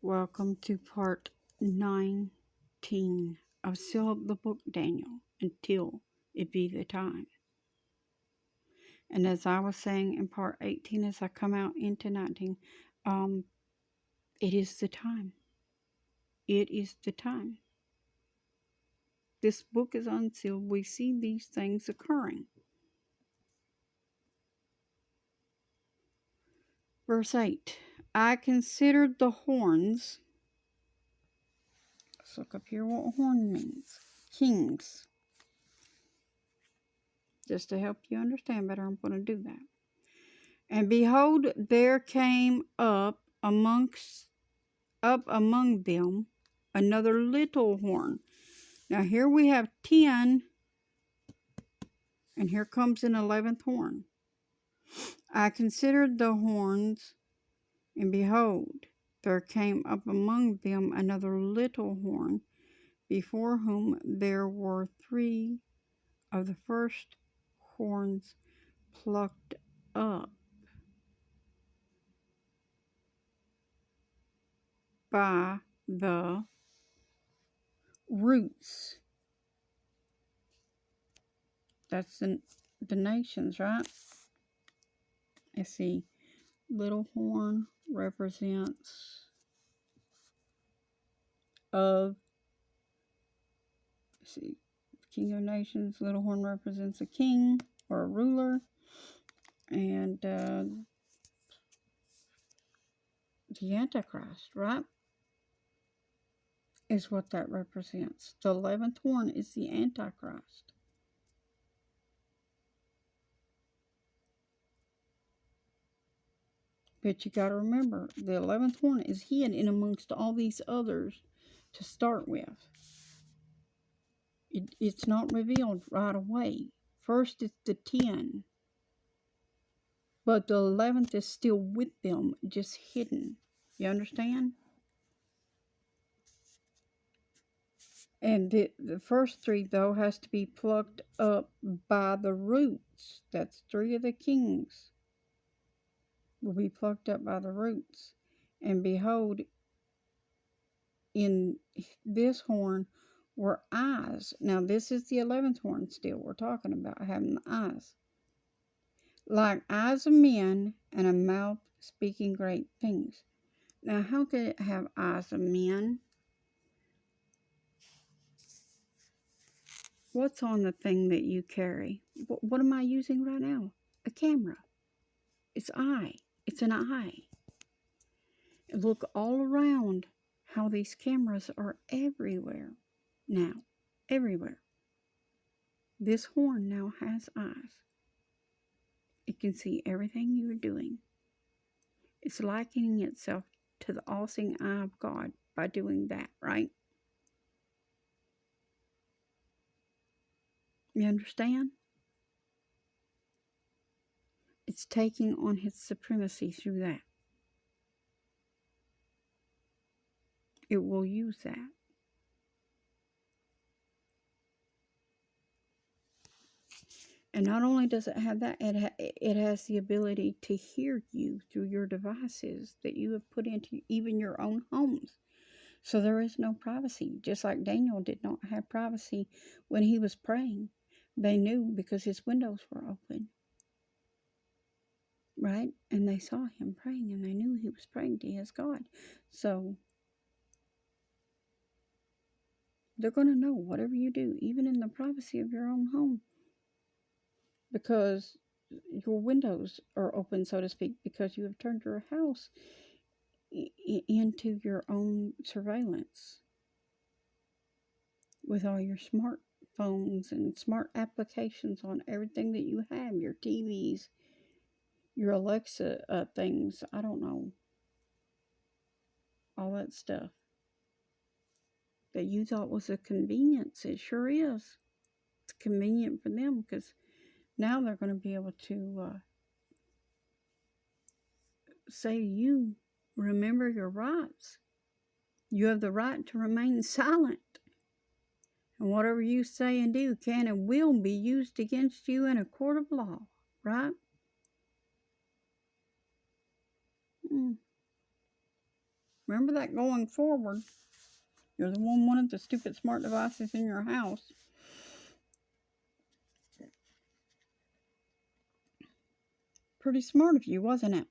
Welcome to part 19 of Seal Up the Book, Daniel, until it be the time. And as I was saying in part 18, as I come out into 19, it is the time. It is the time. This book is unsealed. We see these things occurring. Verse 8, I considered the horns. Let's look up here what horn means. Kings. Just to help you understand better, I'm going to do that. And behold, there came up among them another little horn. Now here we have 10, and here comes an 11th horn. I considered the horns, and behold, there came up among them another little horn, before whom there were 3 of the first horns plucked up by the roots. That's the nations, right? Let's see. Little horn represents let's see, King of Nations. Little horn represents a king or a ruler. And the Antichrist, right? Is what that represents. The 11th horn is the Antichrist. But you got to remember, the 11th horn is hid in amongst all these others to start with. It's not revealed right away. First, it's the 10. But the 11th is still with them, just hidden. You understand? And the first 3, though, has to be plucked up by the roots. That's 3 of the kings will be plucked up by the roots. And behold, in this horn were eyes. Now, this is the 11th horn still we're talking about, having the eyes. Like eyes of men, and a mouth speaking great things. Now, how could it have eyes of men? What's on the thing that you carry? What am I using right now? A camera. It's eye. It's an eye. Look all around how these cameras are everywhere now. Everywhere. This horn now has eyes. It can see everything you are doing. It's likening itself to the all-seeing eye of God by doing that, right? You understand? It's taking on his supremacy through that. It will use that. And not only does it have that, it has the ability to hear you through your devices that you have put into even your own homes. So there is no privacy. Just like Daniel did not have privacy when he was praying. They knew because his windows were open. Right? And they saw him praying and they knew he was praying to his God. So they're going to know whatever you do, even in the privacy of your own home. Because your windows are open, so to speak, because you have turned your house into your own surveillance with all your smartphones and smart applications on everything that you have, your TVs, your Alexa things, I don't know, all that stuff that you thought was a convenience. It sure is. It's convenient for them because now they're going to be able to say to you, remember your rights. You have the right to remain silent. And whatever you say and do can and will be used against you in a court of law. Right? Remember that going forward. You're the one of the stupid smart devices in your house. Pretty smart of you, wasn't it?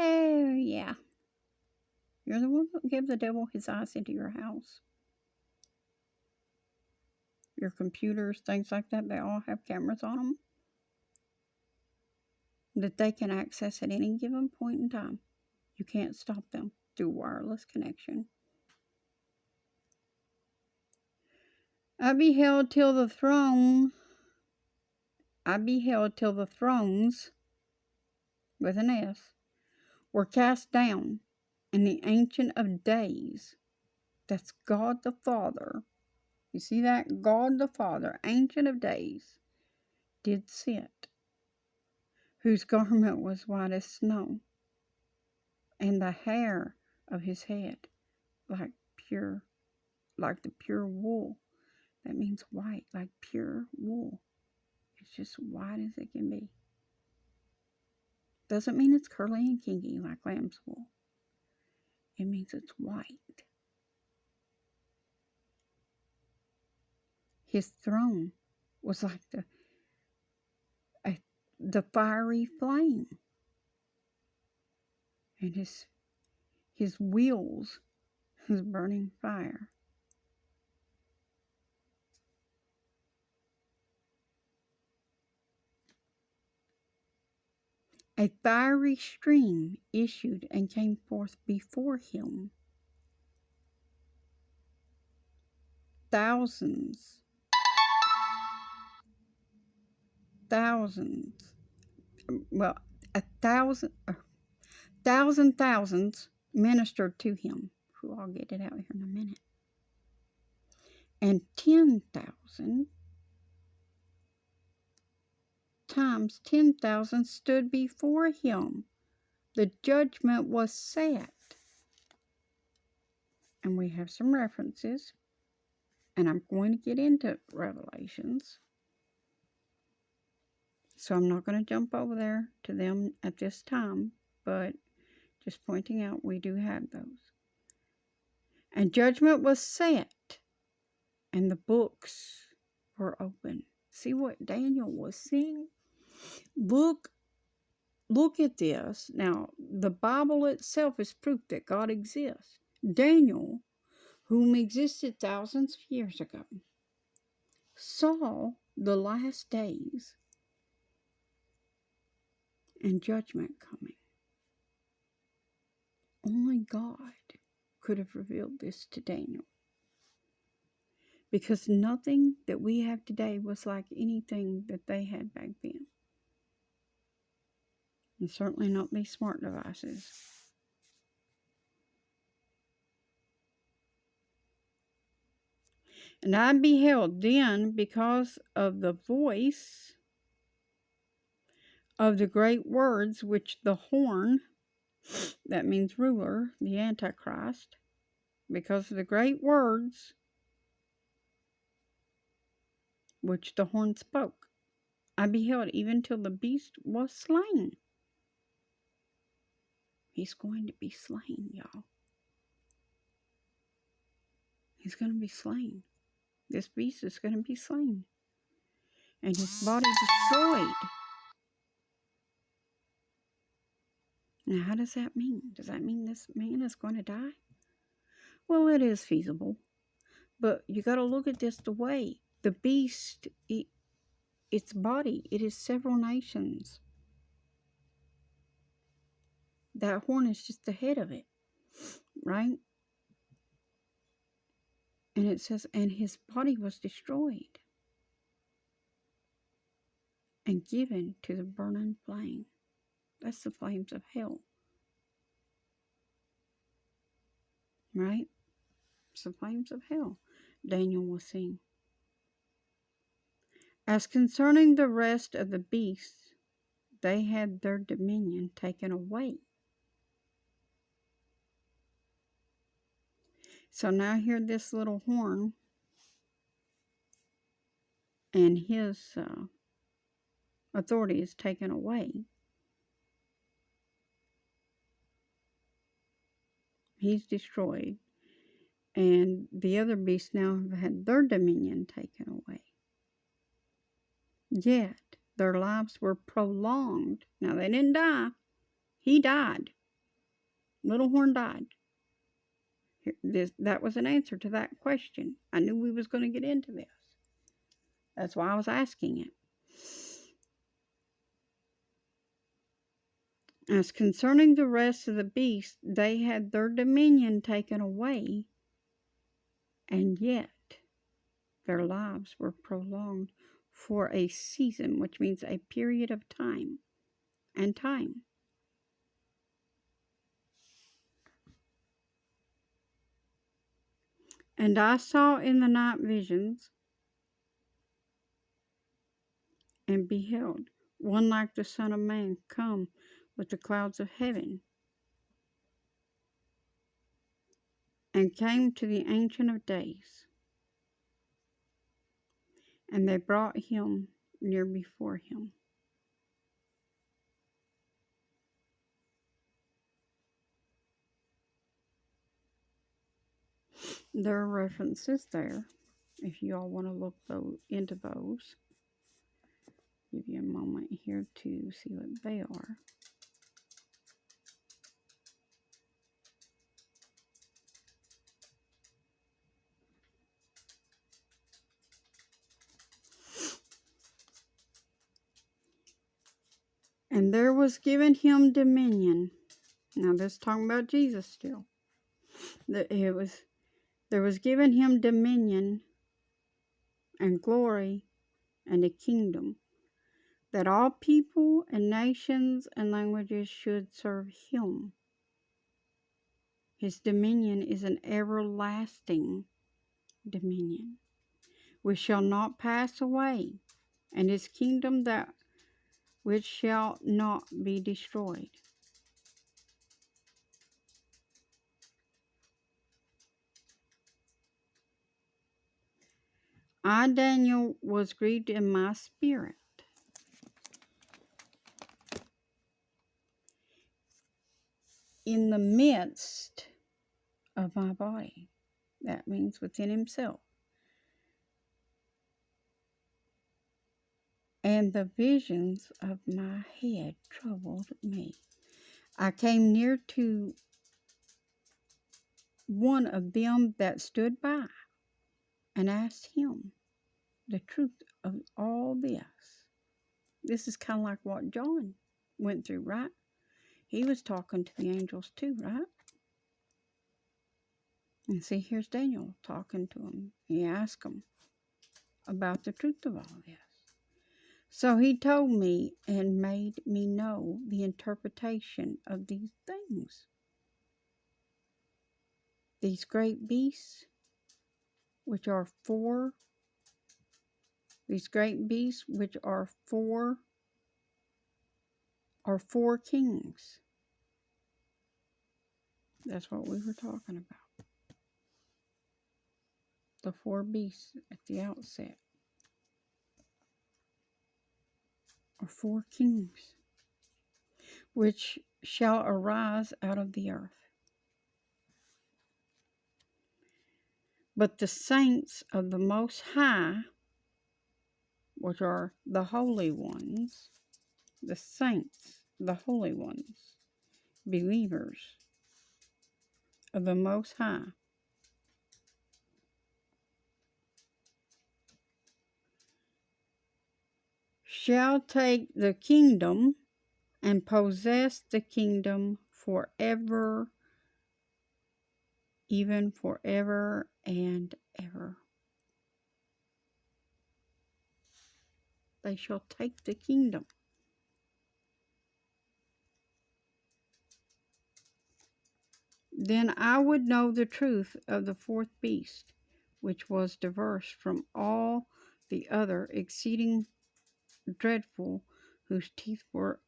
Oh, yeah. You're the one that gave the devil his eyes into your house. Your computers, things like that, they all have cameras on them that they can access at any given point in time. You can't stop them through wireless connection. I beheld till the thrones, with an S, were cast down, and the Ancient of Days, that's God the Father, you see that? God the Father, Ancient of Days, did sit, whose garment was white as snow, and the hair of his head like the pure wool. That means white, like pure wool. It's just white as it can be. Doesn't mean it's curly and kinky like lamb's wool. It means it's white. His throne was like the fiery flame, and his wheels was burning fire. A fiery stream issued and came forth before him. Thousands, well, thousands ministered to him. I'll get it out here in a minute. And 10,000 times 10,000 stood before him. The judgment was set. And we have some references. And I'm going to get into Revelations. So I'm not going to jump over there to them at this time. But just pointing out, we do have those. And judgment was set. And the books were open. See what Daniel was seeing? Look at this. Now, the Bible itself is proof that God exists. Daniel, whom existed thousands of years ago, saw the last days and judgment coming. Only God could have revealed this to Daniel. Because nothing that we have today was like anything that they had back then. And certainly not these smart devices. And I beheld then, because of the voice of the great words which the horn, that means ruler, the Antichrist, because of the great words which the horn spoke, I beheld even till the beast was slain. He's going to be slain, y'all. He's going to be slain. This beast is going to be slain. And his body destroyed. Now, how does that mean? Does that mean this man is going to die? Well, it is feasible. But you got to look at this the way. The beast, its body, it is several nations. That horn is just the head of it. Right? And it says, and his body was destroyed and given to the burning flame. That's the flames of hell. Right? It's the flames of hell Daniel was seeing. As concerning the rest of the beasts, they had their dominion taken away. So now here this little horn and his authority is taken away. He's destroyed. And the other beasts now have had their dominion taken away. Yet their lives were prolonged. Now they didn't die. He died. Little Horn died. That was an answer to that question. I knew we was going to get into this. That's why I was asking it. As concerning the rest of the beasts, they had their dominion taken away, and yet their lives were prolonged for a season, which means a period of time and time. And I saw in the night visions, and beheld one like the Son of Man come with the clouds of heaven, and came to the Ancient of Days. And they brought him near before him. There are references there, if you all want to look into those. Give you a moment here to see what they are. And there was given him dominion. Now this is talking about Jesus still. There was given him dominion and glory and a kingdom, that all people and nations and languages should serve him. His dominion is an everlasting dominion, which shall not pass away, and his kingdom that which shall not be destroyed. I, Daniel, was grieved in my spirit, in the midst of my body. That means within himself. And the visions of my head troubled me. I came near to one of them that stood by, and asked him the truth of all this. This is kind of like what John went through, right? He was talking to the angels too, right? And see, here's Daniel talking to him. He asked him about the truth of all this. So he told me and made me know the interpretation of these things. These great beasts, which are four kings. That's what we were talking about. The four beasts at the outset are four kings, which shall arise out of the earth. But the saints of the Most High, which are the holy ones, the saints, the holy ones, believers of the Most High, shall take the kingdom and possess the kingdom forever, even forever and ever. They shall take the kingdom. Then I would know the truth of the fourth beast, which was diverse from all the other, exceeding dreadful, whose teeth were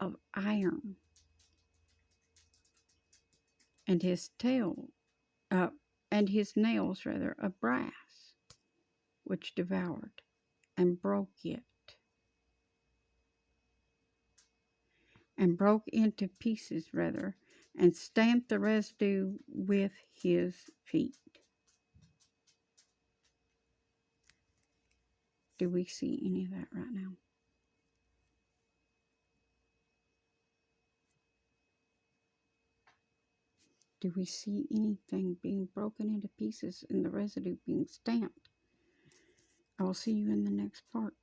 of iron, and his nails of brass, which devoured and broke it, and broke into pieces and stamp the residue with his feet. Do we see any of that right now? Do we see anything being broken into pieces and the residue being stamped? I will see you in the next part.